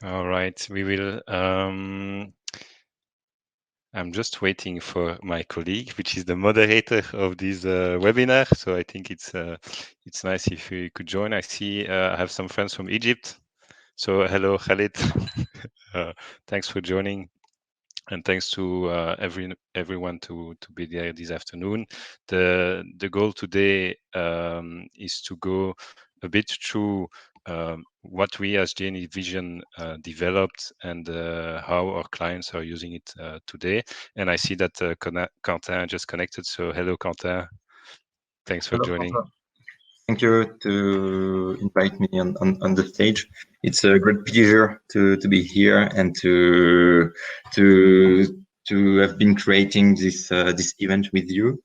All right, we will. I'm just waiting for my colleague, which is the moderator of this webinar. So I think it's nice if you could join. I see I have some friends from Egypt. So hello, Khalid. Thanks for joining. And thanks to everyone to be there this afternoon. The goal today is to go a bit through what we as GenieVision developed and how our clients are using it today. And I see that Quentin just connected. So hello, Quentin. Thanks for Hello, joining. François. Thank you to invite me on the stage. It's a great pleasure to be here and to have been creating this event with you.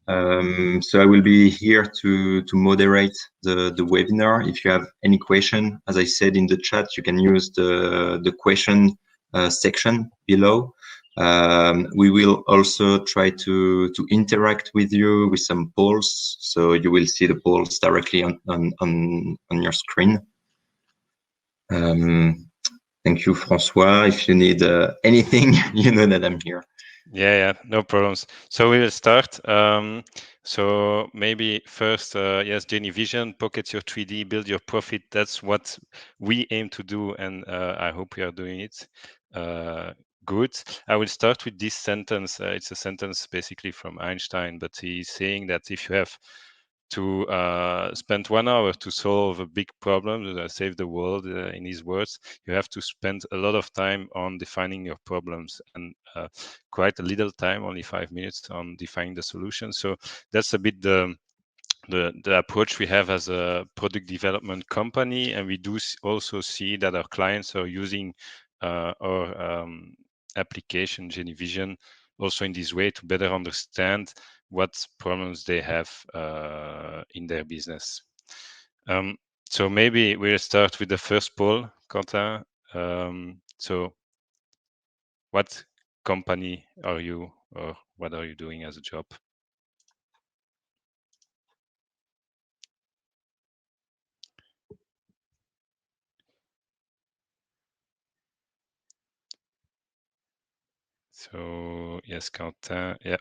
So I will be here to moderate the webinar. If you have any question, as I said in the chat, you can use the question section below. We will also try to interact with you with some polls, so you will see the polls directly on your screen. Thank you, François. If you need anything, you know that I'm here. Yeah, no problems. So we will start. So maybe first, yes, GenieVision, pocket your 3D, build your profit. That's what we aim to do, and I hope we are doing it good. I will start with this sentence. It's a sentence basically from Einstein, but he's saying that if you have to spend 1 hour to solve a big problem, save the world, in his words, you have to spend a lot of time on defining your problems and quite a little time, only 5 minutes, on defining the solution. So that's a bit the approach we have as a product development company, and we do also see that our clients are using our application GenieVision also in this way to better understand what problems they have in their business. So maybe we'll start with the first poll, Quentin. So what company are you, or what are you doing as a job? So yes, Quentin, yeah.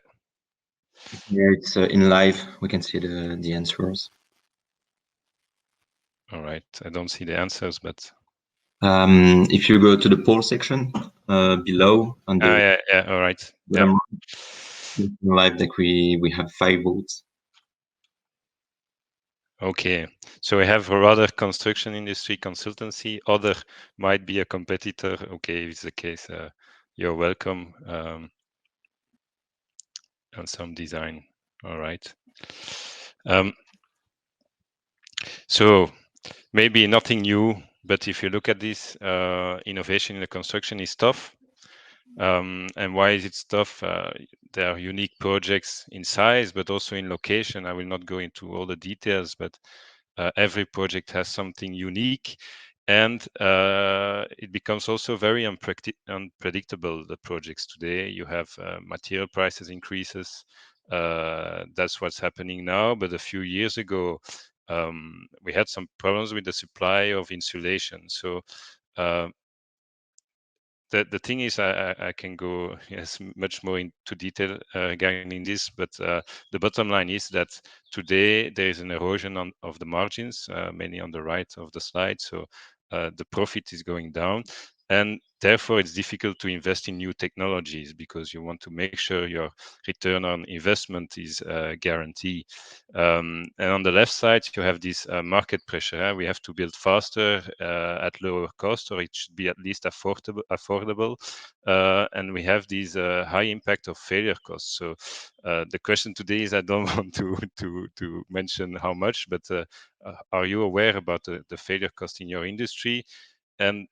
Yeah, it's in live. We can see the answers. All right. I don't see the answers, but If you go to the poll section below on the yeah. All right. Yeah. bottom right, live, like we have 5 votes. Okay. So we have a rather construction industry consultancy. Other might be a competitor. Okay, if it's the case, you're welcome. And some design. All right. So maybe nothing new, but if you look at this, innovation in the construction is tough. And why is it tough? There are unique projects in size, but also in location. I will not go into all the details, but every project has something unique, and it becomes also very unpredictable. The projects today, you have material prices increases. That's what's happening now, but a few years ago, we had some problems with the supply of insulation. So the thing is, I can go yes much more into detail regarding this, but the bottom line is that today there is an erosion of the margins, mainly on the right of the slide. So the profit is going down, and therefore it's difficult to invest in new technologies because you want to make sure your return on investment is guaranteed. And on the left side, you have this market pressure. We have to build faster at lower cost, or it should be at least affordable. And we have these high impact of failure costs. So the question today is, I don't want to mention how much, but are you aware about the failure cost in your industry, and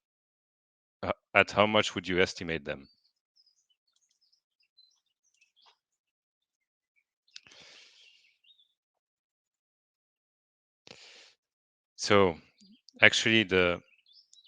at how much would you estimate them? So actually the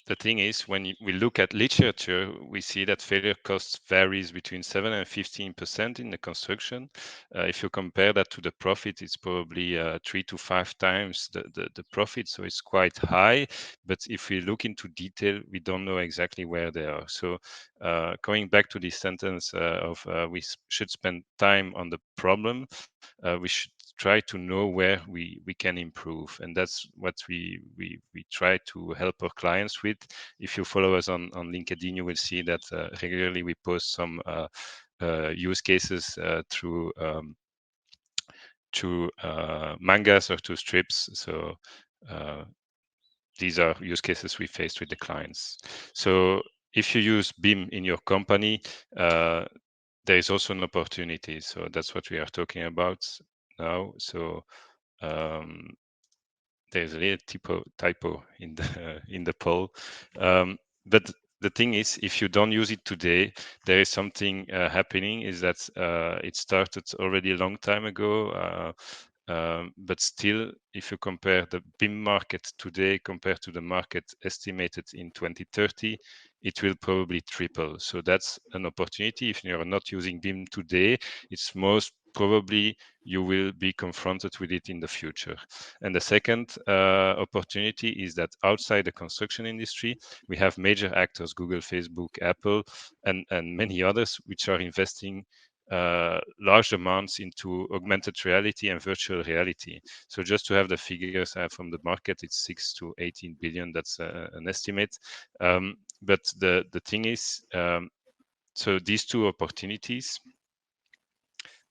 the thing is, when we look at literature, we see that failure cost varies between 7 and 15% in the construction. If you compare that to the profit, it's probably 3 to 5 times the profit, so it's quite high. But if we look into detail, we don't know exactly where they are. So going back to this sentence of we should spend time on the problem, we should try to know where we can improve, and that's what we try to help our clients with. If you follow us on LinkedIn, you will see that regularly we post some use cases through mangas or to strips. So these are use cases we faced with the clients. So if you use BIM in your company, there is also an opportunity. So that's what we are talking about now. So there's a little typo in the in the poll, but the thing is, if you don't use it today, there is something happening. Is that it started already a long time ago, but still, if you compare the BIM market today compared to the market estimated in 2030, it will probably triple. So that's an opportunity. If you're not using BIM today, it's most probably you will be confronted with it in the future. And the second opportunity is that outside the construction industry, we have major actors, Google, Facebook, Apple, and many others, which are investing large amounts into augmented reality and virtual reality. So just to have the figures from the market, it's 6 to 18 billion. That's an estimate. But the thing is, so these two opportunities,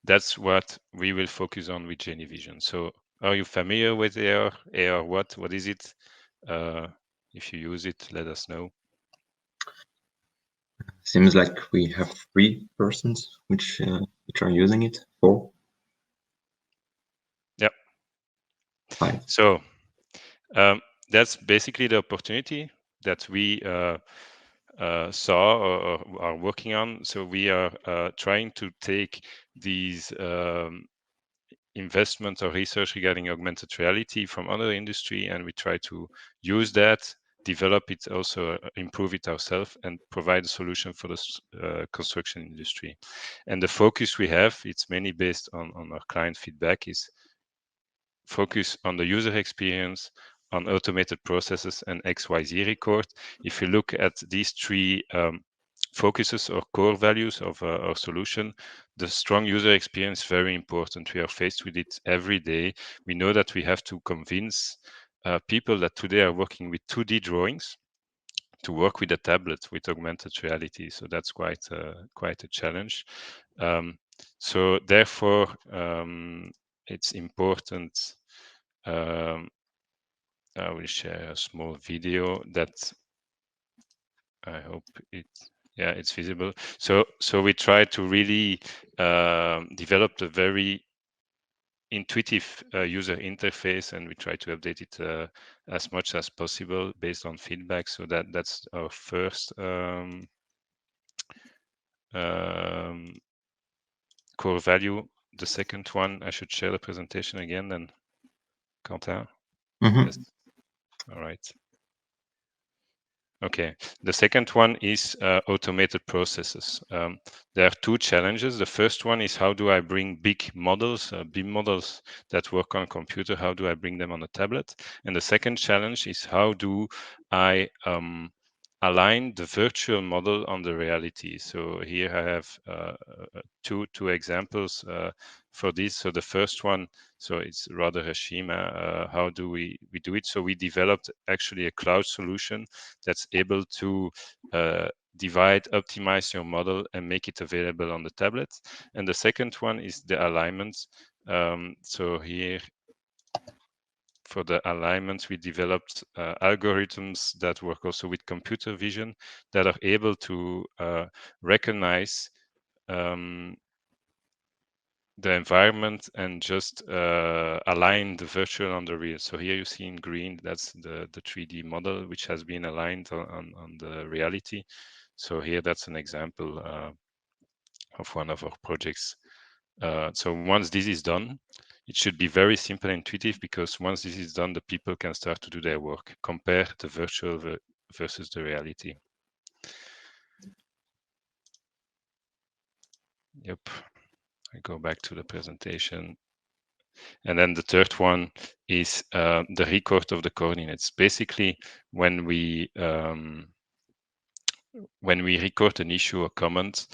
that's what we will focus on with GenieVision. So are you familiar with AR? AR what? What is it? If you use it, let us know. Seems like we have 3 persons which are using it. 4. Yeah. 5. So that's basically the opportunity that we saw or are working on. So we are trying to take these investment or research regarding augmented reality from other industry, and we try to use that, develop it, also improve it ourselves, and provide a solution for the construction industry. And the focus we have, it's mainly based on our client feedback, is focus on the user experience, on automated processes, and XYZ record. If you look at these three focuses or core values of our solution, the strong user experience is very important. We are faced with it every day. We know that we have to convince people that today are working with 2D drawings to work with a tablet with augmented reality. So that's quite a challenge. So therefore, it's important. I will share a small video that I hope it's visible. So we try to really develop the very intuitive user interface, and we try to update it as much as possible based on feedback. So that's our first core value. The second one, I should share the presentation again then, Quentin. Yes. All right. Okay, the second one is automated processes. There are two challenges. The first one is, how do I bring big models, BIM models that work on a computer, how do I bring them on a tablet? And the second challenge is, how do I align the virtual model on the reality? So here I have two examples for this. So the first one, so it's rather a schema. How do we do it? So we developed actually a cloud solution that's able to divide, optimize your model, and make it available on the tablet. And the second one is the alignment. So here, for the alignment, we developed algorithms that work also with computer vision that are able to recognize the environment and just align the virtual on the real. So here you see in green, that's the 3D model, which has been aligned on the reality. So here, that's an example of one of our projects. So once this is done, it should be very simple and intuitive, because once this is done, the people can start to do their work, compare the virtual versus the reality. Yep, I go back to the presentation. And then the third one is the record of the coordinates. Basically, when we record an issue or comment,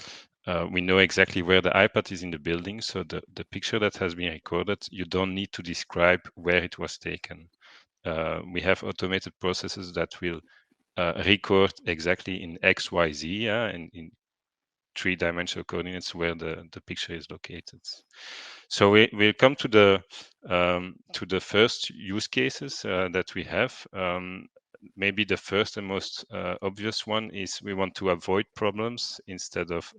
we know exactly where the iPad is in the building. So the picture that has been recorded, you don't need to describe where it was taken. We have automated processes that will record exactly in X, Y, Z, and in three-dimensional coordinates where the picture is located. So we'll come to the first use cases that we have. Maybe the first and most obvious one is we want to avoid problems instead of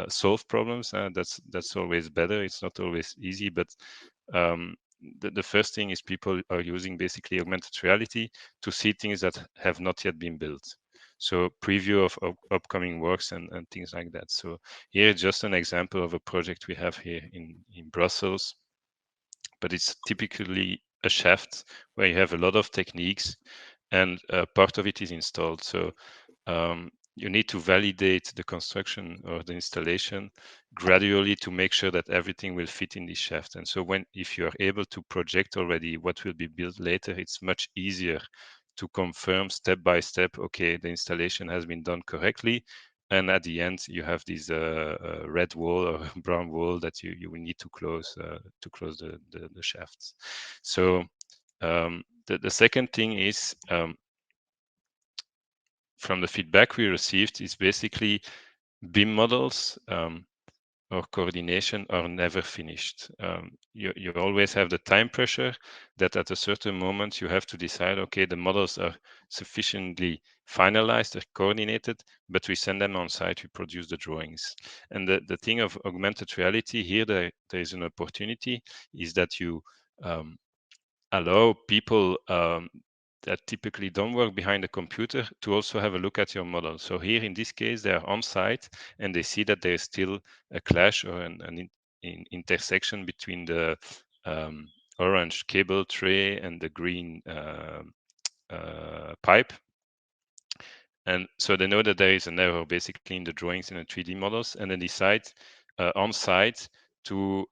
solve problems. That's always better. It's not always easy, but the first thing is people are using basically augmented reality to see things that have not yet been built. So preview of upcoming works and things like that. So here is just an example of a project we have here in Brussels, but it's typically a shaft where you have a lot of techniques and part of it is installed. So you need to validate the construction or the installation gradually to make sure that everything will fit in this shaft. And so if you are able to project already what will be built later, it's much easier to confirm step by step, okay, the installation has been done correctly. And at the end, you have this red wall or brown wall that you will need to close the shafts. So the second thing is from the feedback we received is basically BIM models or coordination are never finished. You always have the time pressure that at a certain moment you have to decide, okay, the models are sufficiently finalized, they're coordinated, but we send them on site, we produce the drawings. And the thing of augmented reality here, there is an opportunity, is that you allow people that typically don't work behind the computer to also have a look at your model. So here in this case, they are on site and they see that there is still a clash or an intersection between the orange cable tray and the green pipe. And so they know that there is an error basically in the drawings in the 3D models, and then decide on site to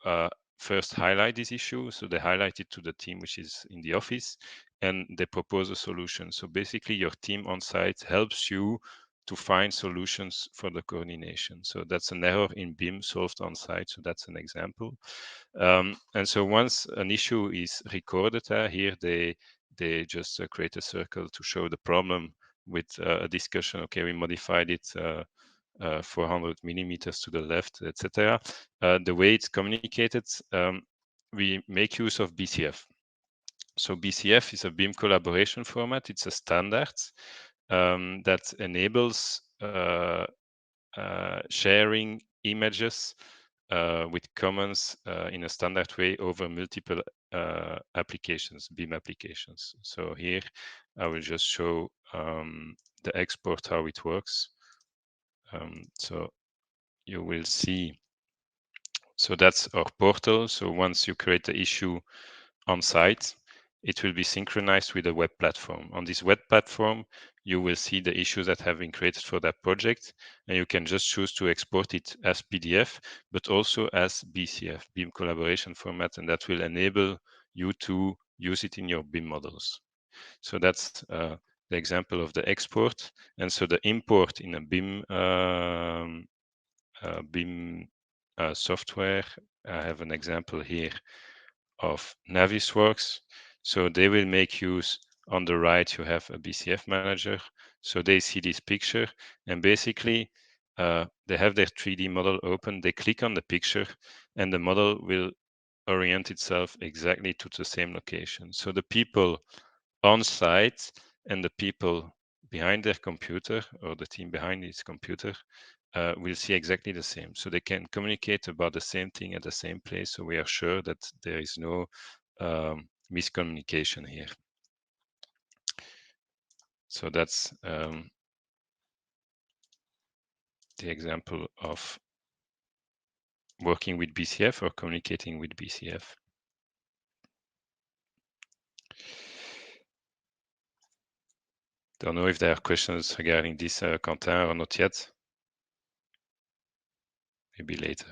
first highlight this issue. So they highlight it to the team which is in the office, and they propose a solution. So basically your team on site helps you to find solutions for the coordination. So that's an error in BIM solved on site. So that's an example. And so once an issue is recorded, here they just create a circle to show the problem with a discussion. Okay, we modified it 400 millimeters to the left, etc. The way it's communicated, we make use of BCF. So BCF is a BIM collaboration format. It's a standard that enables sharing images with commons in a standard way over multiple applications, BIM applications. So here I will just show the export, how it works. So you will see, so that's our portal. So once you create the issue on site, it will be synchronized with a web platform. On this web platform, you will see the issues that have been created for that project, and you can just choose to export it as PDF, but also as BCF, BIM collaboration format, and that will enable you to use it in your BIM models. So that's the example of the export. And so the import in a BIM software, I have an example here of Navisworks. So they will make use, on the right, you have a BCF manager. So they see this picture and basically they have their 3D model open. They click on the picture and the model will orient itself exactly to the same location. So the people on site and the people behind their computer, or the team behind this computer, will see exactly the same. So they can communicate about the same thing at the same place. So we are sure that there is no miscommunication here. So that's the example of working with BCF or communicating with BCF. Don't know if there are questions regarding this, Quentin, or not yet. Maybe later.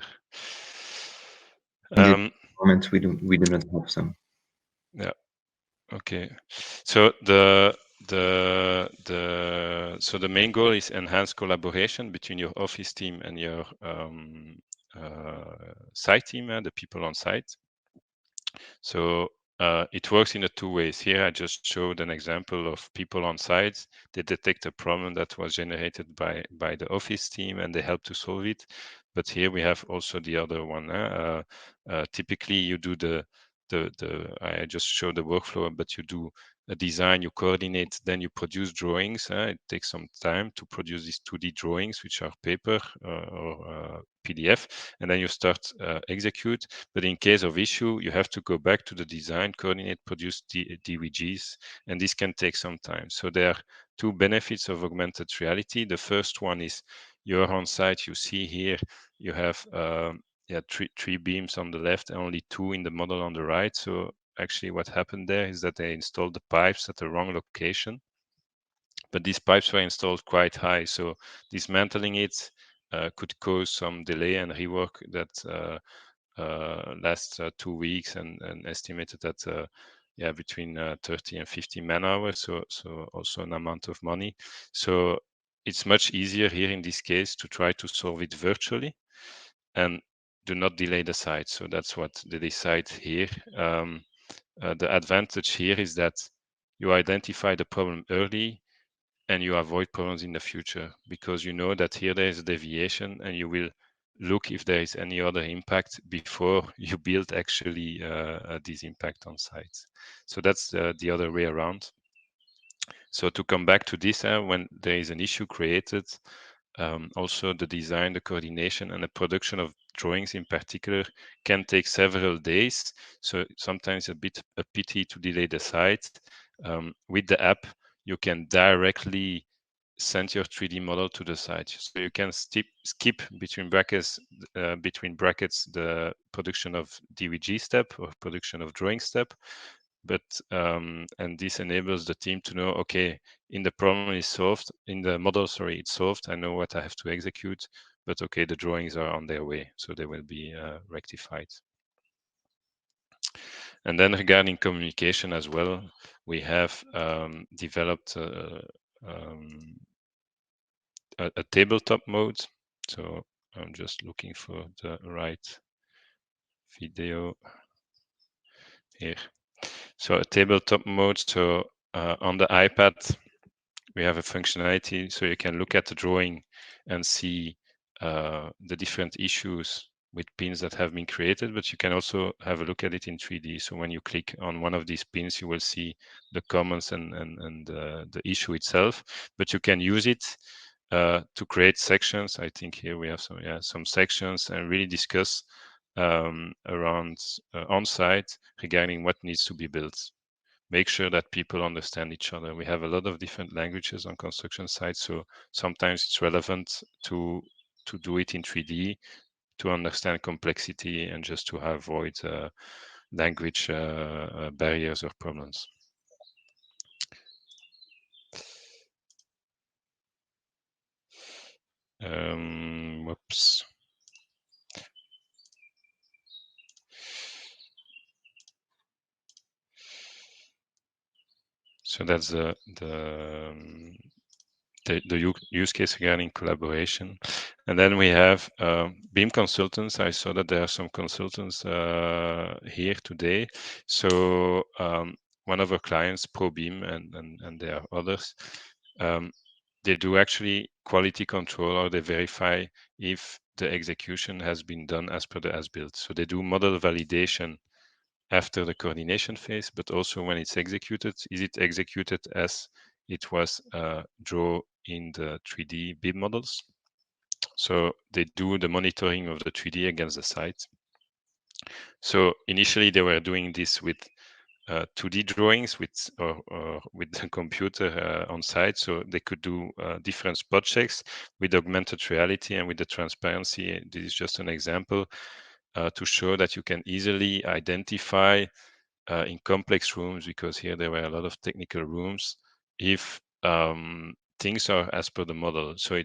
Moment we do not have some. Yeah. Okay. So the main goal is enhance collaboration between your office team and your site team, the people on site. So it works in a two ways. Here I just showed an example of people on site. They detect a problem that was generated by the office team and they help to solve it. But here we have also the other one. Typically you do I just showed the workflow, but you do a design, you coordinate, then you produce drawings. It takes some time to produce these 2D drawings, which are paper or PDF, and then you start execute. But in case of issue, you have to go back to the design, coordinate, produce DVGs, and this can take some time. So there are two benefits of augmented reality. The first one is you're on site, you see here, you have three beams on the left and only two in the model on the right. So actually what happened there is that they installed the pipes at the wrong location, but these pipes were installed quite high. So dismantling it could cause some delay and rework that last 2 weeks and estimated at between 30 and 50 man hours. So also an amount of money. So it's much easier here in this case to try to solve it virtually and do not delay the site. So that's what they decide here. The advantage here is that you identify the problem early and you avoid problems in the future because you know that here there is a deviation and you will look if there is any other impact before you build actually this impact on sites. So that's the other way around. So to come back to this, when there is an issue created, also the design, the coordination, and the production of drawings in particular can take several days. So sometimes a bit a pity to delay the site. With the app, you can directly send your 3D model to the site. So you can skip between brackets the production of DVG step or production of drawing step. But and this enables the team to know, okay, in the problem is solved, in the model, sorry, it's solved. I know what I have to execute, but okay, the drawings are on their way, so they will be rectified. And then regarding communication as well, we have developed a tabletop mode. So I'm just looking for the right video here. So a tabletop mode. So on the iPad, we have a functionality so you can look at the drawing and see the different issues with pins that have been created, but you can also have a look at it in 3D. So when you click on one of these pins, you will see the comments and the issue itself, but you can use it to create sections. I think here we have some sections and really discuss around on-site regarding what needs to be built. Make sure that people understand each other. We have a lot of different languages on construction sites, so sometimes it's relevant to do it in 3D to understand complexity and just to avoid language barriers or problems. Whoops. So that's the use case regarding collaboration. And then we have BIM consultants. I saw that there are some consultants here today. So one of our clients, ProBIM, and there are others, they do actually quality control, or they verify if the execution has been done as per the as-built. So they do model validation after the coordination phase, but also when it's executed, is it executed as it was drawn in the 3D BIM models? So they do the monitoring of the 3D against the site. So initially they were doing this with 2D drawings with the computer on site, so they could do different spot checks. With augmented reality and with the transparency, this is just an example to show that you can easily identify in complex rooms, because here there were a lot of technical rooms, if things are as per the model. So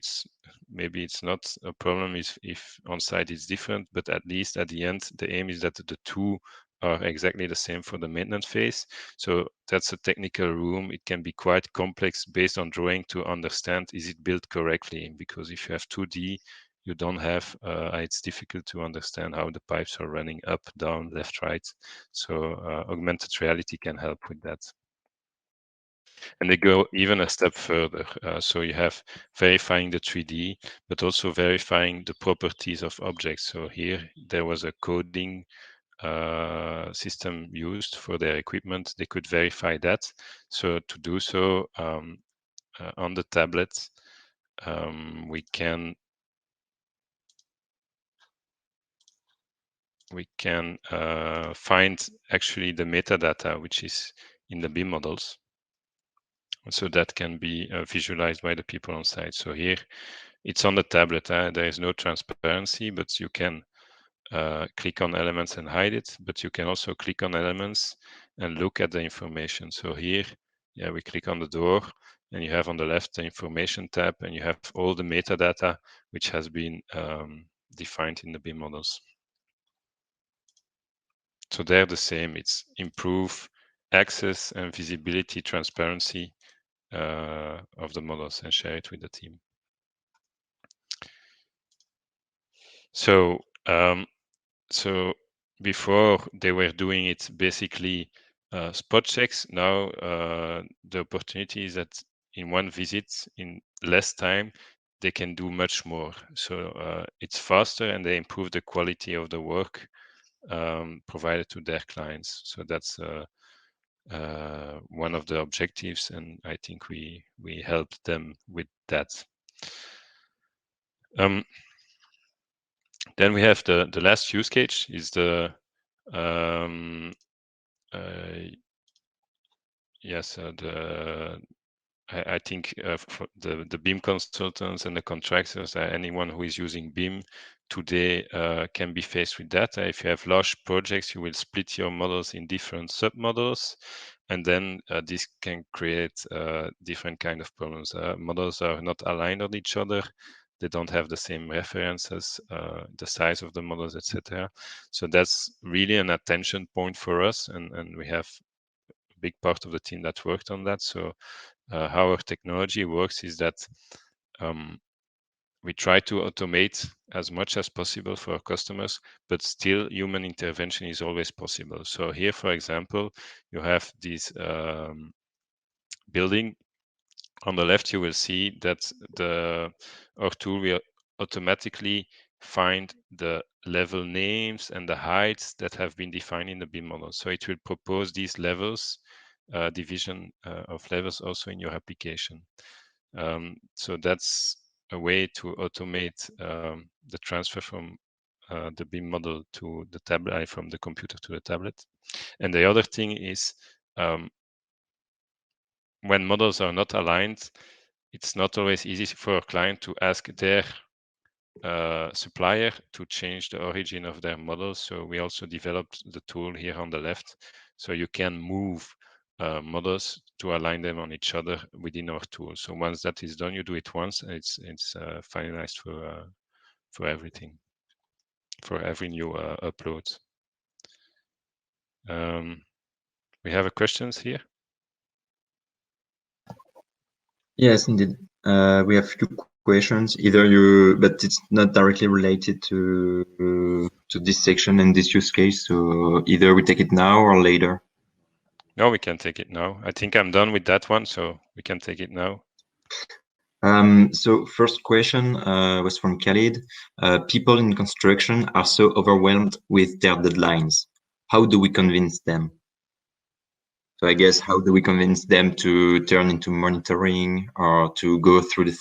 maybe it's not a problem if on site it's different, but at least at the end, the aim is that the two are exactly the same for the maintenance phase. So that's a technical room. It can be quite complex based on drawing to understand, is it built correctly? Because if you have 2D, you don't have, it's difficult to understand how the pipes are running up, down, left, right. So augmented reality can help with that. And they go even a step further. So you have verifying the 3D, but also verifying the properties of objects. So here there was a coding system used for their equipment. They could verify that. So to do so on the tablet, we can find actually the metadata which is in the BIM models. So that can be visualized by the people on site. So here it's on the tablet. There is no transparency, but you can click on elements and hide it, but you can also click on elements and look at the information. So here, yeah, we click on the door and you have on the left the information tab and you have all the metadata which has been defined in the BIM models. So they're the same. It's improve access and visibility, transparency of the models and share it with the team. So before they were doing it basically spot checks. Now the opportunity is that in one visit, in less time, they can do much more. So it's faster and they improve the quality of the work provided to their clients. So that's one of the objectives, and I think we help them with that. Then we have the last use case is the I think for the BIM consultants and the contractors, anyone who is using BIM today can be faced with that. If you have large projects, you will split your models in different submodels, and then this can create different kind of problems. Models are not aligned on each other. They don't have the same references, the size of the models, etc. So that's really an attention point for us, and we have a big part of the team that worked on that. So how our technology works is that we try to automate as much as possible for our customers, but still human intervention is always possible. So here, for example, you have this building. On the left, you will see that our tool will automatically find the level names and the heights that have been defined in the BIM model. So it will propose these levels, division of levels also in your application. So that's a way to automate the transfer from the BIM model to the tablet, from the computer to the tablet. And the other thing is when models are not aligned, it's not always easy for a client to ask their supplier to change the origin of their model. So we also developed the tool here on the left, so you can move models to align them on each other within our tool. So once that is done, you do it once, and it's finalized for everything, for every new upload. We have a questions here. Yes, indeed. We have a few questions. But it's not directly related to this section and this use case. So either we take it now or later. No, we can take it now. I think I'm done with that one, so we can take it now. So first question was from Khalid. People in construction are so overwhelmed with their deadlines. How do we convince them? So I guess, how do we convince them to turn into monitoring or to go through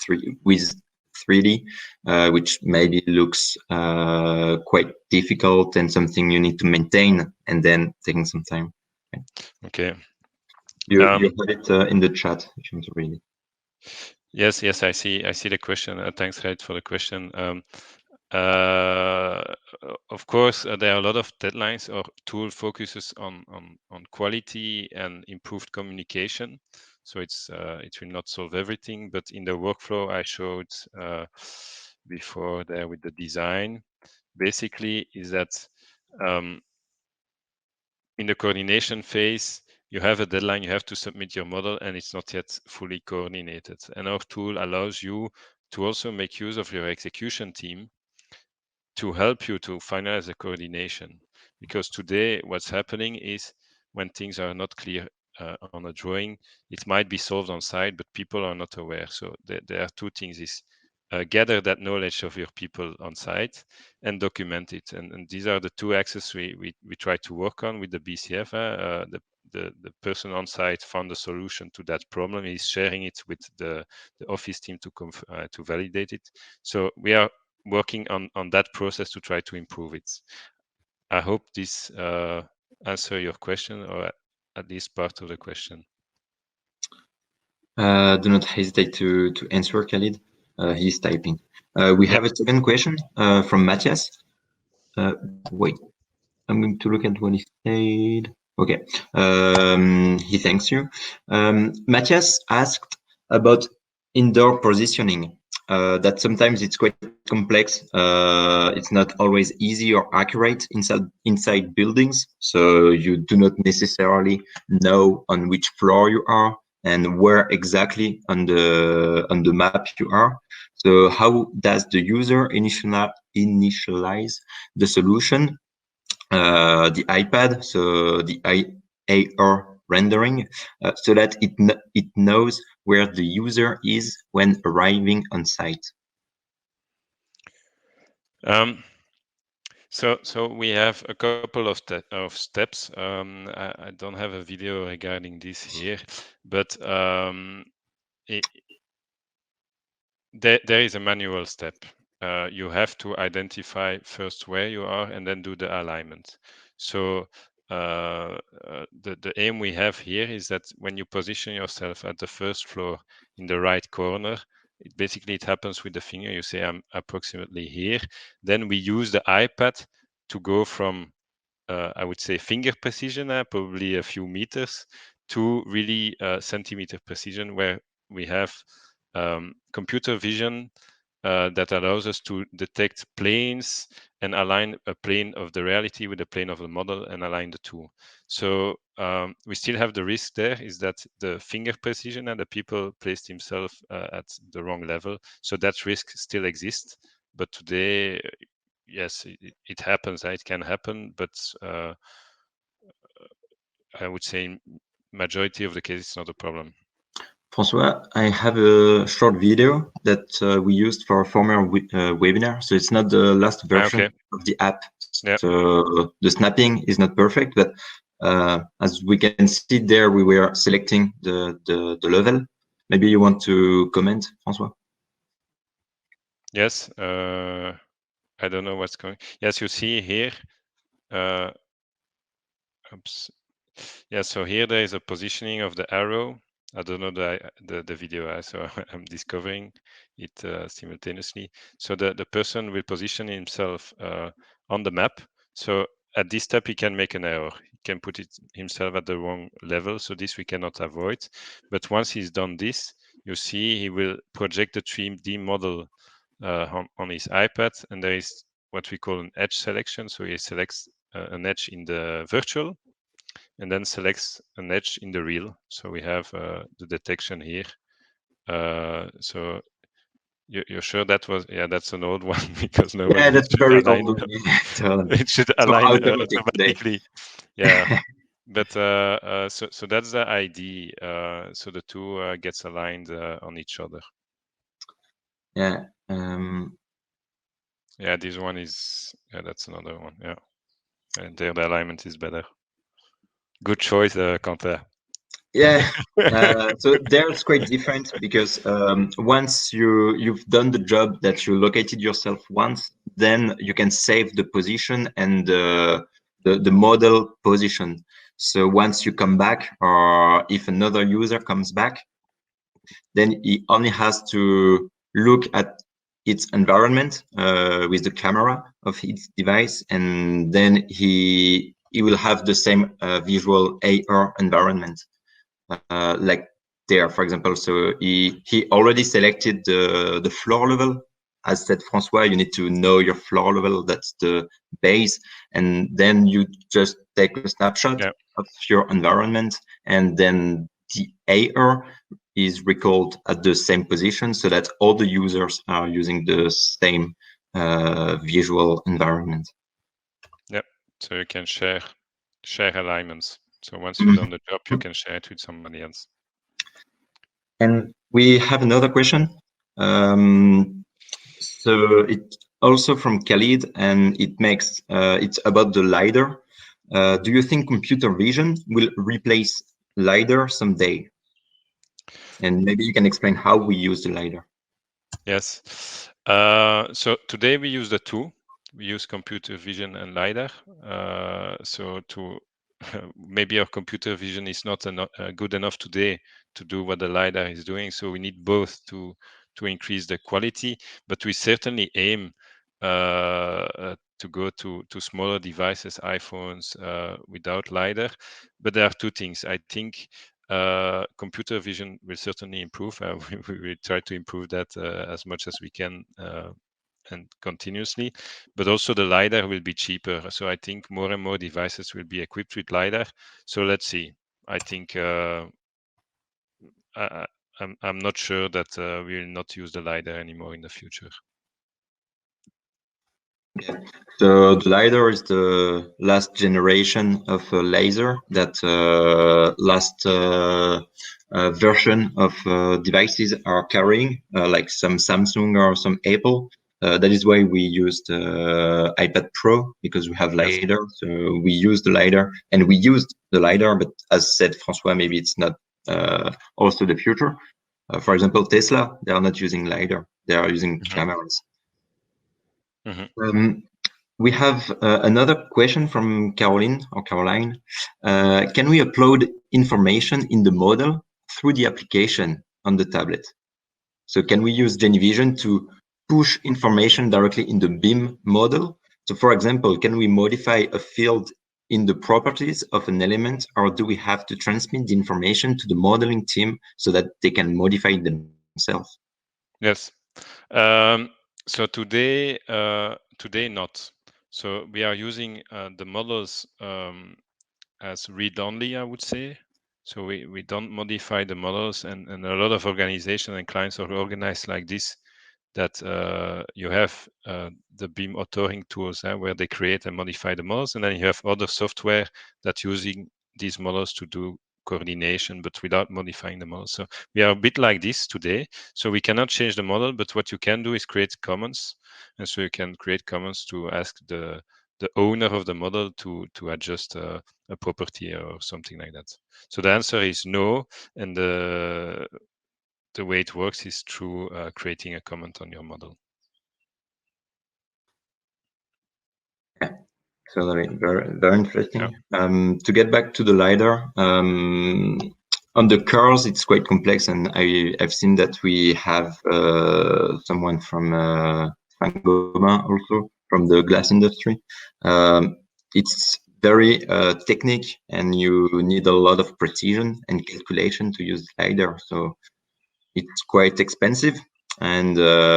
with 3D, which maybe looks quite difficult and something you need to maintain and then taking some time. Okay. You had it in the chat if you want to read it. Yes, I see the question. Thanks, Red, for the question. Of course, there are a lot of deadlines. Our tool focuses on quality and improved communication. so it will not solve everything. But in the workflow I showed before there with the design, basically is that in the coordination phase, you have a deadline, you have to submit your model, and it's not yet fully coordinated. And our tool allows you to also make use of your execution team to help you to finalize the coordination. Because today, what's happening is when things are not clear on a drawing, it might be solved on site, but people are not aware. So there are two things: is gather that knowledge of your people on site and document it. And these are the two axes we try to work on with the BCF. The person on site found a solution to that problem. He's sharing it with the office team to validate it. So we are working on that process to try to improve it. I hope this answer your question, or at least part of the question. Do not hesitate to answer, Khalid. He's typing. We have a second question from Matthias. Wait, I'm going to look at what he said. Okay. He thanks you. Matthias asked about indoor positioning. That sometimes it's quite complex. It's not always easy or accurate inside buildings. So you do not necessarily know on which floor you are and where exactly on the map you are. So how does the user initialize the solution, the iPad, so the AR rendering, so that it knows where the user is when arriving on site? So we have a couple of steps. I don't have a video regarding this here, but there is a manual step. You have to identify first where you are and then do the alignment. So the aim we have here is that when you position yourself at the first floor in the right corner, it happens with the finger. You say, I'm approximately here. Then we use the iPad to go from I would say finger precision, probably a few meters, to really centimeter precision, where we have computer vision that allows us to detect planes and align a plane of the reality with the plane of the model and align the two. So we still have the risk there, is that the finger precision and the people placed himself at the wrong level. So that risk still exists. But today, yes, it happens. It can happen, but I would say in majority of the cases, it's not a problem. François, I have a short video that we used for a former webinar. So it's not the last version of the app. So the snapping is not perfect, but as we can see there, we were selecting the level. Maybe you want to comment, François? Yes, I don't know what's going. Yes, you see here. Oops. Yeah, so here there is a positioning of the arrow. I don't know the video, so I'm discovering it simultaneously. So the person will position himself on the map. So at this step, he can make an error. He can put it himself at the wrong level. So this we cannot avoid. But once he's done this, you see he will project the 3D model on his iPad, and there is what we call an edge selection. So he selects an edge in the virtual, and then selects an edge in the real. So we have the detection here. So you're sure that was, yeah, that's an old one, because nobody, yeah, that's very old. it should align automatically. Yeah. But so that's the ID. So the two gets aligned on each other. Yeah. Yeah, this one is, yeah, that's another one. Yeah. And there the alignment is better. Good choice, Quentin. Yeah. So there it's quite different, because once you've done the job that you located yourself once, then you can save the position and the model position. So once you come back, or if another user comes back, then he only has to look at its environment with the camera of its device, and then he will have the same visual AR environment. Like there, for example. So he already selected the floor level. As said Francois, you need to know your floor level. That's the base, and then you just take a snapshot of your environment, and then the AR is recalled at the same position so that all the users are using the same visual environment. Yep. So you can share alignments. So once you've done the job, you can share it with somebody else. And we have another question. So it's also from Khalid, and it's about the LiDAR. Do you think computer vision will replace LiDAR someday? And maybe you can explain how we use the LiDAR. Yes. So today we use the two. We use computer vision and LiDAR. So to maybe our computer vision is not good enough today to do what the LiDAR is doing. So we need both to increase the quality, but we certainly aim to go to smaller devices, iPhones without LiDAR. But there are two things. I think computer vision will certainly improve. We will try to improve that as much as we can and continuously, but also the LiDAR will be cheaper. So I think more and more devices will be equipped with LiDAR. So let's see. I think I'm not sure that we will not use the LiDAR anymore in the future. Yeah. So the LiDAR is the last generation of a laser that last version of devices are carrying, like some Samsung or some Apple. That is why we used iPad Pro, because we have LiDAR. So we use the LiDAR, and we used the LiDAR, but as said Francois, maybe it's not also the future. For example, Tesla, they are not using LiDAR. They are using cameras. We have another question from Caroline. Can we upload information in the model through the application on the tablet? So can we use GenieVision to push information directly in the BIM model? So for example, can we modify a field in the properties of an element, or do we have to transmit the information to the modeling team so that they can modify it themselves? Yes. So today not. So we are using the models as read-only, I would say. So we don't modify the models, and a lot of organizations and clients are organized like this, that you have the BIM authoring tools where they create and modify the models, and then you have other software that's using these models to do coordination, but without modifying the model. So we are a bit like this today. So we cannot change the model, but what you can do is create comments. And so you can create comments to ask the owner of the model to adjust a property or something like that. So the answer is no, and the way it works is through creating a comment on your model. Yeah, so very interesting. Yeah. To get back to the LiDAR, on the cars, it's quite complex, and I've seen that we have someone from Saint-Gobain also, from the glass industry. It's very technical, and you need a lot of precision and calculation to use LiDAR. So it's quite expensive. And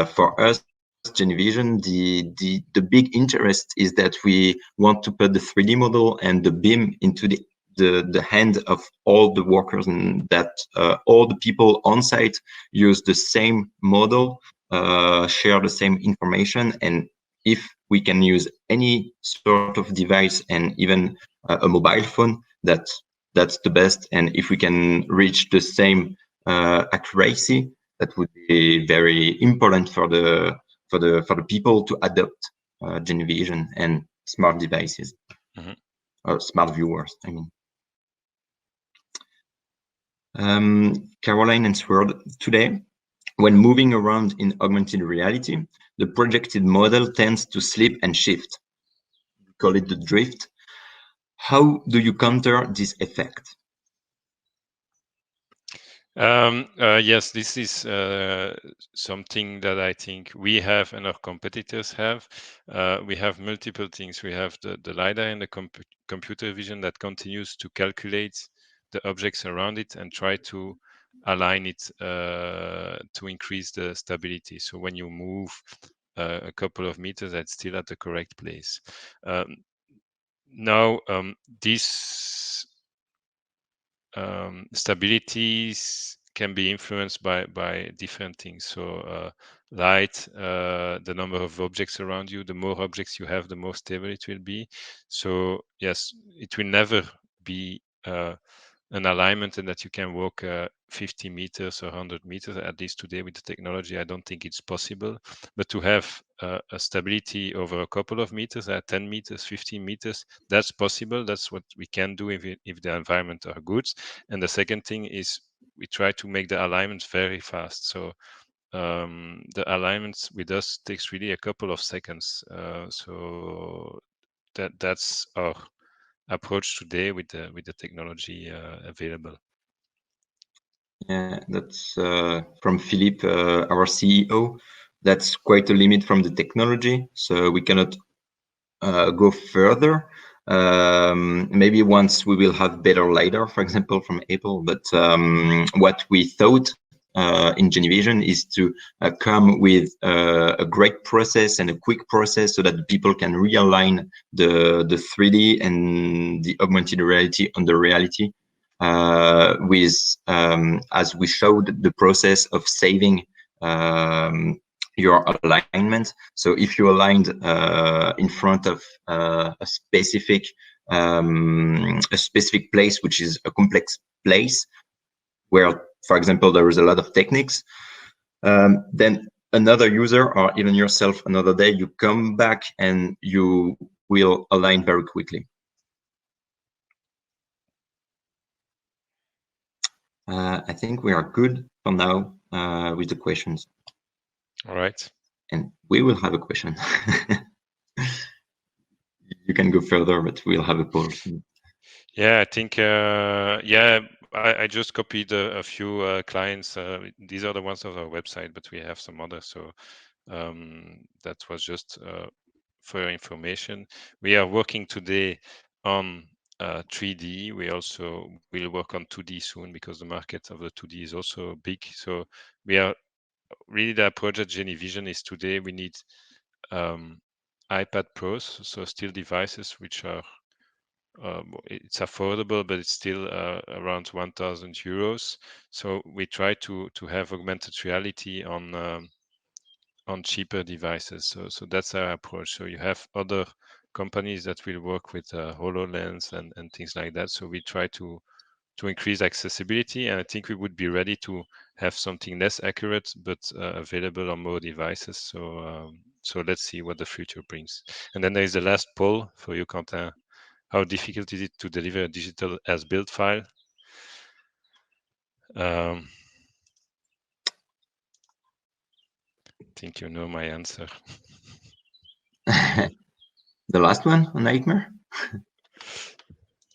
for us, GenieVision, the big interest is that we want to put the 3D model and the BIM into the hand of all the workers, and that all the people on site use the same model, share the same information, and if we can use any sort of device and even a mobile phone, that's the best. And if we can reach the same accuracy, that would be very important for the people to adopt GenieVision and smart devices, or smart viewers, I mean. Caroline and Sword, today, when moving around in augmented reality, the projected model tends to slip and shift. We call it the drift. How do you counter this effect? Yes, this is something that I think we have and our competitors have. We have multiple things. We have the LiDAR and the computer vision that continues to calculate the objects around it and try to align it to increase the stability. So when you move a couple of meters, that's still at the correct place. Now, these stabilities can be influenced by different things. So light, the number of objects around you, the more objects you have, the more stable it will be. So yes, it will never be an alignment and that you can walk 50 meters or 100 meters. At least today with the technology, I don't think it's possible. But to have a stability over a couple of meters, at 10 meters, 15 meters, that's possible. That's what we can do if the environment are good. And the second thing is we try to make the alignments very fast. So the alignments with us takes really a couple of seconds. So that's our approach today with the technology available. Yeah, that's from Philippe, our CEO. That's quite a limit from the technology, so we cannot go further. Maybe once we will have better LiDAR, for example, from Apple. But what we thought in GenieVision is to come with a great process and a quick process so that people can realign the 3D and the augmented reality on the reality with, as we showed, the process of saving your alignment. So if you aligned in front of a specific place, which is a complex place, where, for example, there is a lot of techniques, then another user or even yourself another day, you come back and you will align very quickly. I think we are good for now with the questions. All right. And we will have a question. You can go further, but we'll have a pause. Yeah, I think, yeah, I just copied a few clients. These are the ones on our website, but we have some others. So that was just for your information. We are working today on 3D. We also will work on 2D soon because the market of the 2D is also big. So we are really, the approach at GenieVision is today we need iPad Pros, so still devices which are it's affordable, but it's still around 1,000 euros. So we try to have augmented reality on cheaper devices. So that's our approach. So you have other companies that will work with HoloLens and things like that. So we try to increase accessibility, and I think we would be ready to have something less accurate but available on more devices. So let's see what the future brings. And then there is the last poll for you, Quentin. How difficult is it to deliver a digital as-built file? I think you know my answer. The last one, a nightmare?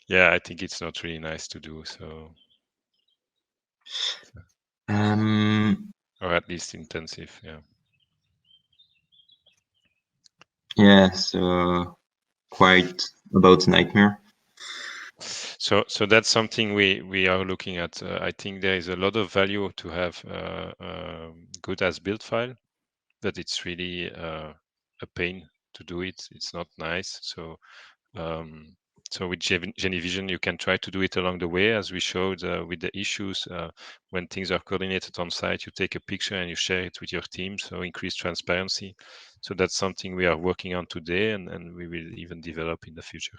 Yeah, I think it's not really nice to do so. Or at least intensive, yeah. Yeah, so quite about nightmare. So that's something we are looking at. I think there is a lot of value to have good as-built file, but it's really a pain to do it. It's not nice. So with GenieVision, you can try to do it along the way, as we showed with the issues. When things are coordinated on site, you take a picture and you share it with your team, so increase transparency. So that's something we are working on today, and we will even develop in the future.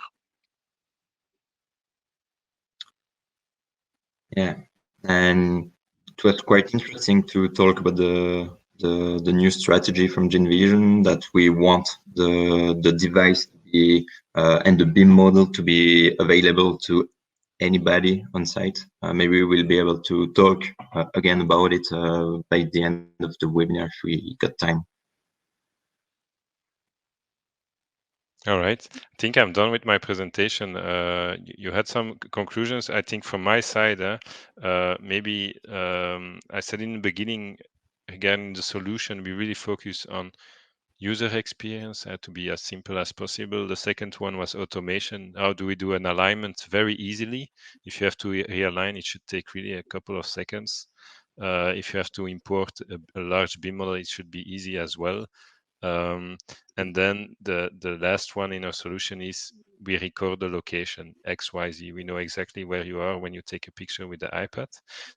Yeah, and it was quite interesting to talk about the new strategy from GenieVision, that we want the device to be and the BIM model to be available to anybody on site. Maybe we'll be able to talk again about it by the end of the webinar if we got time. All right. I think I'm done with my presentation. You had some conclusions. I think from my side, maybe I said in the beginning, again, the solution, we really focus on user experience to be as simple as possible. The second one was automation. How do we do an alignment very easily? If you have to realign, it should take really a couple of seconds. If you have to import a large BIM model, it should be easy as well. And then the last one in our solution is we record the location XYZ. We know exactly where you are when you take a picture with the iPad.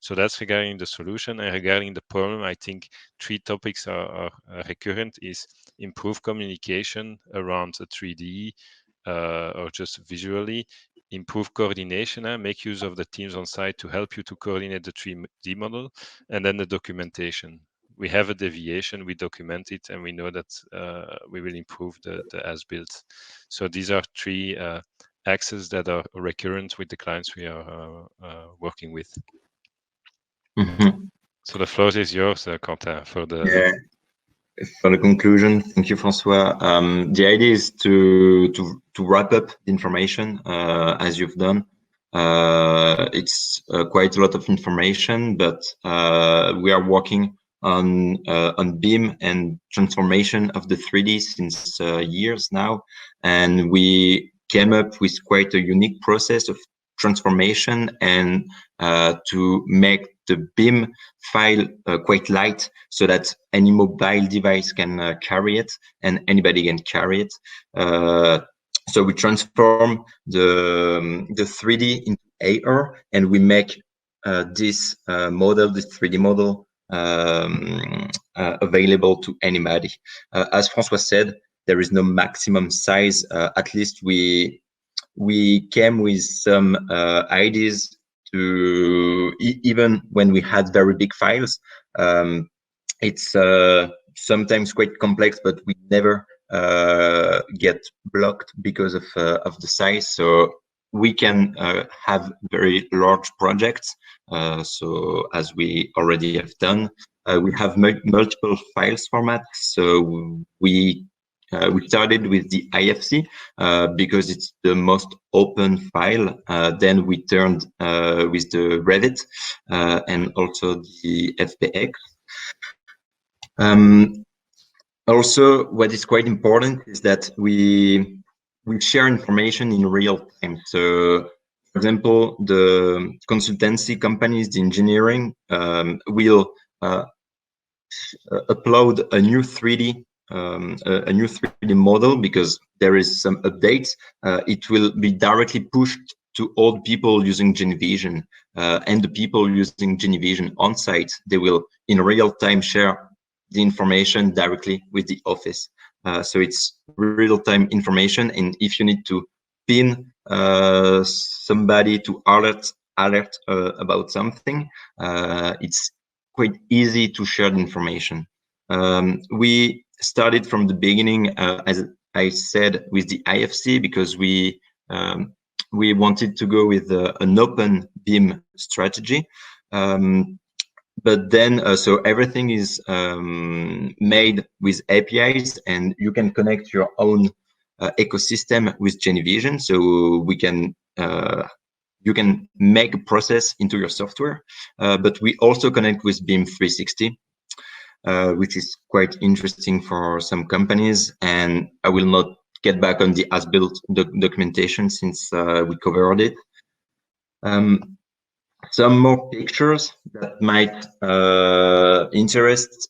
So that's regarding the solution. And regarding the problem, I think 3 topics are recurrent: is improve communication around a 3D or just visually, improve coordination, and make use of the teams on site to help you to coordinate the 3D model, and then the documentation. We have a deviation, we document it, and we know that we will improve the as-built. So these are 3 axes that are recurrent with the clients we are working with. Mm-hmm. So the floor is yours, Quentin, for the... Yeah. For the conclusion, thank you, Francois. The idea is to wrap up the information as you've done. It's quite a lot of information, but we are working on BIM and transformation of the 3D since years now, and we came up with quite a unique process of transformation and to make the BIM file quite light so that any mobile device can carry it and anybody can carry it. So we transform the 3D into AR, and we make this model, this 3D model, available to anybody. As Francois said, there is no maximum size. At least we came with some ideas to even when we had very big files. It's sometimes quite complex, but we never get blocked because of the size. So we can have very large projects. So as we already have done, we have multiple files formats. So we started with the IFC because it's the most open file. Then we turned with the Revit and also the FBX. Also, what is quite important is that we share information in real time. So, for example, the consultancy companies, the engineering, will upload a new 3D model because there is some updates. It will be directly pushed to all the people using GenieVision, and the people using GenieVision on site. They will in real time share the information directly with the office. So it's real-time information, and if you need to pin somebody to alert about something, it's quite easy to share the information. We started from the beginning, as I said, with the IFC because we wanted to go with an open BIM strategy. But then, so everything is made with APIs, and you can connect your own ecosystem with GenieVision. So we can you can make a process into your software, but we also connect with BIM 360, which is quite interesting for some companies. And I will not get back on the as-built documentation since we covered it. Some more pictures that might interest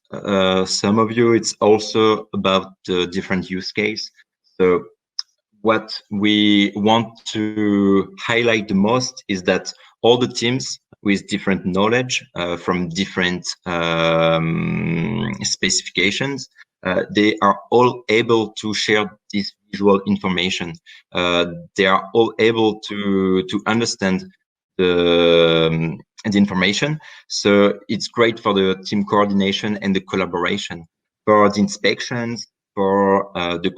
some of you. It's also about the different use case. So what we want to highlight the most is that all the teams with different knowledge from different specifications, they are all able to share this visual information. They are all able to understand the information. So it's great for the team coordination and the collaboration. For the inspections, for the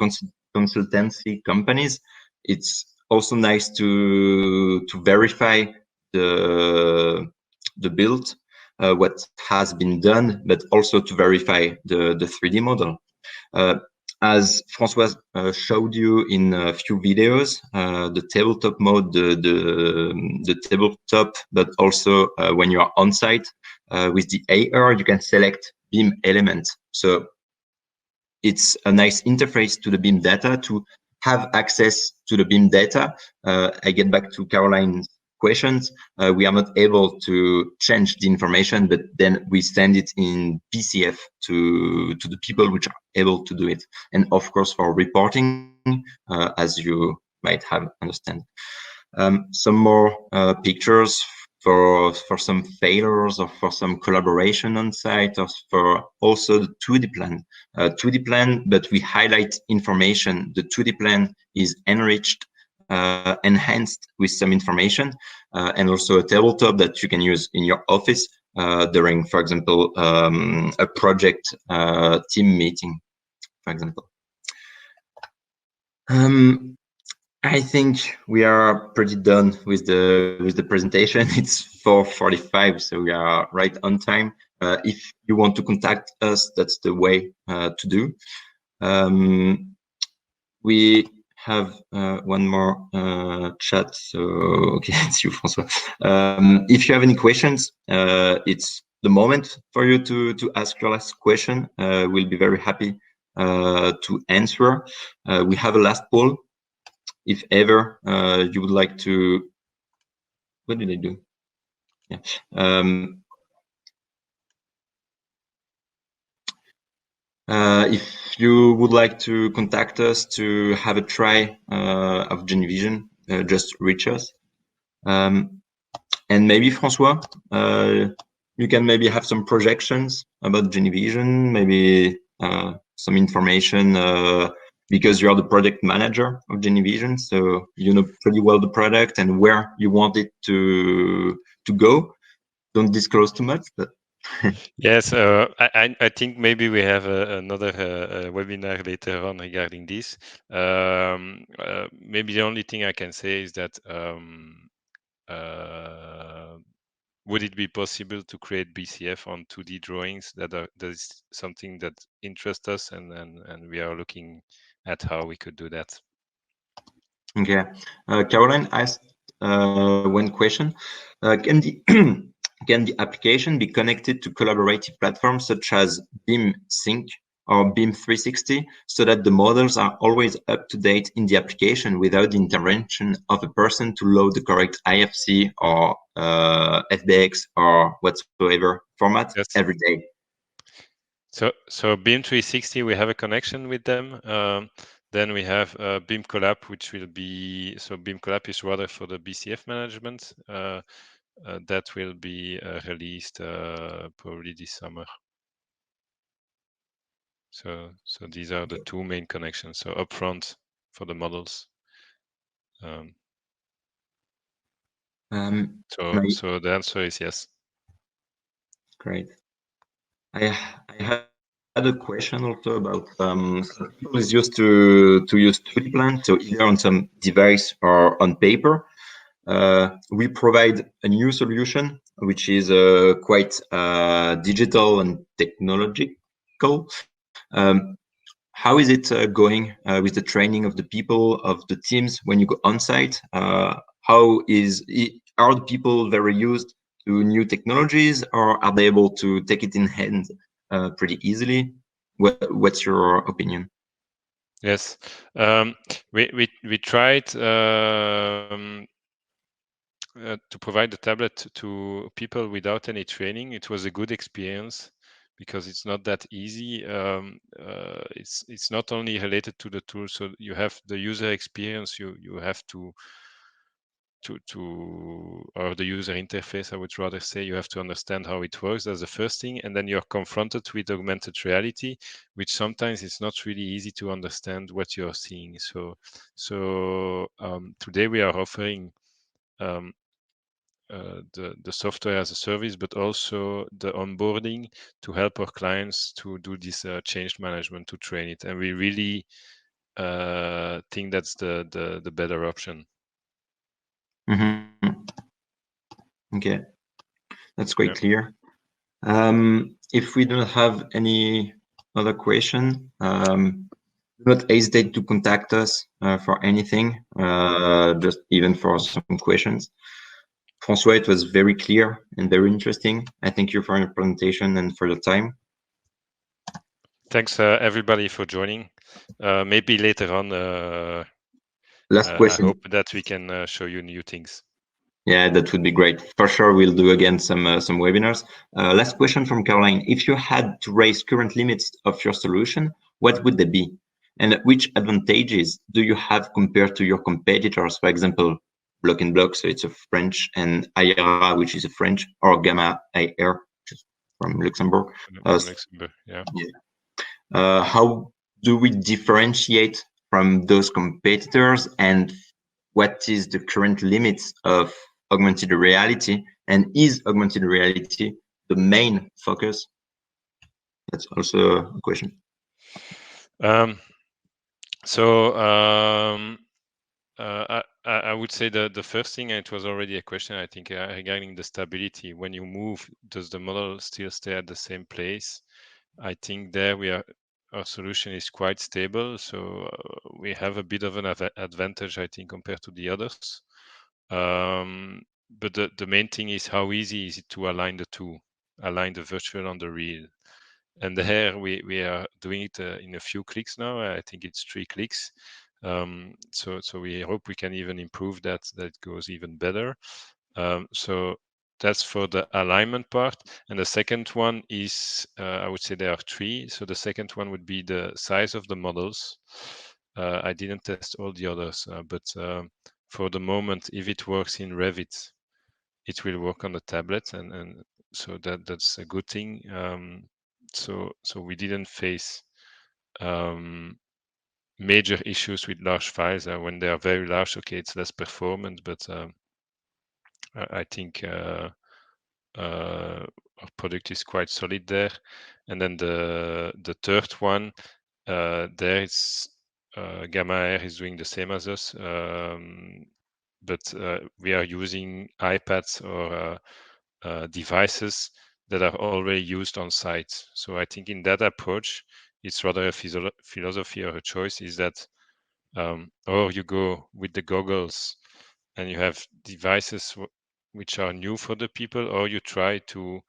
consultancy companies, it's also nice to verify the build, what has been done, but also to verify the 3D model. As Francois showed you in a few videos, the tabletop mode, the tabletop, but also when you are on site with the AR, you can select BIM elements. So it's a nice interface to the BIM data to have access to the BIM data. I get back to Caroline's questions, we are not able to change the information, but then we send it in BCF to the people which are able to do it. And of course, for reporting, as you might have understand. Some more pictures for some failures or for some collaboration on site, or for also the 2D plan. 2D plan, but we highlight information. The 2D plan is enriched, enhanced with some information, and also a tabletop that you can use in your office during, for example, a project team meeting, for example. I think we are pretty done with the presentation. It's 4:45, so we are right on time. If you want to contact us, that's the way to do. We have one more chat. So okay, it's you, François. If you have any questions, it's the moment for you to ask your last question. We'll be very happy to answer. We have a last poll. If ever you would like to, what did I do? Yeah. If you would like to contact us to have a try of GenieVision, just reach us. And maybe François, you can maybe have some projections about GenieVision, maybe some information, because you are the product manager of GenieVision, so you know pretty well the product and where you want it to go. Don't disclose too much, but yes, I think maybe we have another webinar later on regarding this. Maybe the only thing I can say is that would it be possible to create BCF on 2D drawings? That is something that interests us, and we are looking at how we could do that. okay. Caroline asked one question. Can the can the application be connected to collaborative platforms such as BIM Sync or BIM 360 so that the models are always up to date in the application without the intervention of a person to load the correct IFC or FBX or whatsoever format every day? So BIM 360, we have a connection with them. Then we have BIM Collab, which will be, so BIM Collab is rather for the BCF management. That will be released probably this summer. So these are the two main connections. So upfront for the models. So the answer is yes. Great. I had a question also about people is used to use 2D plan, so either on some device or on paper. We provide a new solution which is quite digital and technological. How is it going with the training of the people, of the teams when you go on site? Are the people very used to new technologies, or are they able to take it in hand pretty easily? What's your opinion? Yes, we tried to provide the tablet to people without any training. It was a good experience because it's not that easy. It's not only related to the tool, so you have the user experience. You have to or the user interface, I would rather say. You have to understand how it works. That's the first thing, and then you're confronted with augmented reality, which sometimes it's not really easy to understand what you're seeing. So today we are offering the software as a service, but also the onboarding to help our clients to do this change management, to train it, and we really think that's the better option. Mm-hmm. Okay, that's quite clear. If we don't have any other question, do not hesitate to contact us for anything, just even for some questions. François, it was very clear and very interesting. I thank you for your presentation and for your time. Thanks everybody for joining. Maybe later on, Last question. I hope that we can show you new things. Yeah, that would be great. For sure, we'll do again some webinars. Last question from Caroline. If you had to raise current limits of your solution, what would they be? And which advantages do you have compared to your competitors? For example, Block in Block, so it's a French, and IRA, which is a French, or Gamma IR, just from Luxembourg. From Luxembourg, yeah. How do we differentiate from those competitors, and what is the current limits of augmented reality, and is augmented reality the main focus? That's also a question. So I would say the first thing, and it was already a question, I think, regarding the stability. When you move, does the model still stay at the same place? I think there our solution is quite stable, so we have a bit of an advantage, I think, compared to the others. But the main thing is how easy is it to align the two, align the virtual on the real. And there we are doing it in a few clicks now. I think it's 3 clicks. So we hope we can even improve that goes even better. So that's for the alignment part. And the second one is, I would say there are 3. So the second one would be the size of the models. I didn't test all the others, but for the moment, if it works in Revit, it will work on the tablet, and so that's a good thing. So we didn't face major issues with large files. When they are very large, okay, it's less performant, but I think our product is quite solid there. And then the third one, there it's Gamma Air is doing the same as us, but we are using iPads or devices that are already used on site. So I think in that approach, it's rather a philosophy or a choice, is that or you go with the goggles and you have devices which are new for the people, or you try to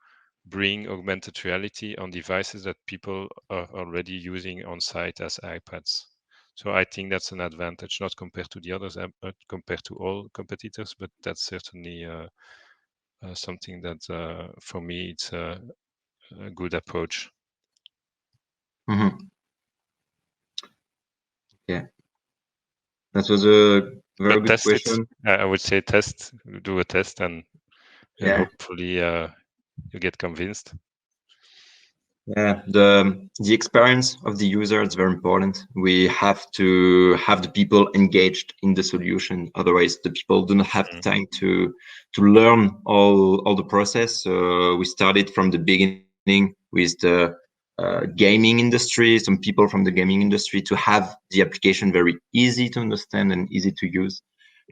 bring augmented reality on devices that people are already using on site as iPads. So I think that's an advantage, not compared to the others, but compared to all competitors, but that's certainly something that for me it's a good approach. Mm-hmm. Yeah, that was a very But good test it. question. I would say do a test, and Yeah. hopefully you get convinced. Yeah, the experience of the user is very important. We have to have the people engaged in the solution. Otherwise, the people do not have the time to learn all the process. So we started from the beginning with the gaming industry. Some people from the gaming industry to have the application very easy to understand and easy to use.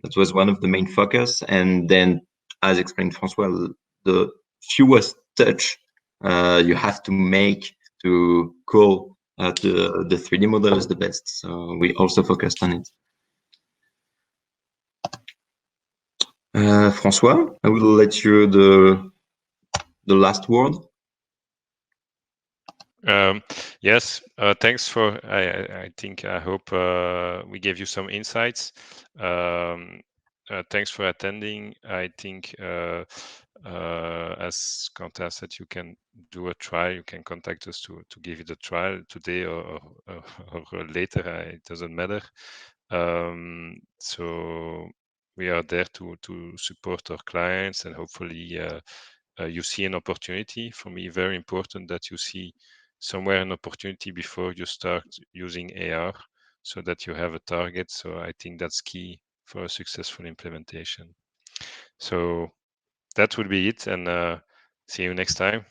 That was one of the main focus. And then, as explained François, the fewest touch you have to make to call the 3D model is the best. So we also focused on it. François, I will let you the last word. Yes, thanks for. I think I hope we gave you some insights. Thanks for attending. I think as Quentin said, you can do a trial. You can contact us to give it a trial today or later. It doesn't matter. So we are there to support our clients, and hopefully you see an opportunity. For me, very important that you see somewhere an opportunity before you start using AR, so that you have a target. So I think that's key for a successful implementation. So that would be it, and see you next time.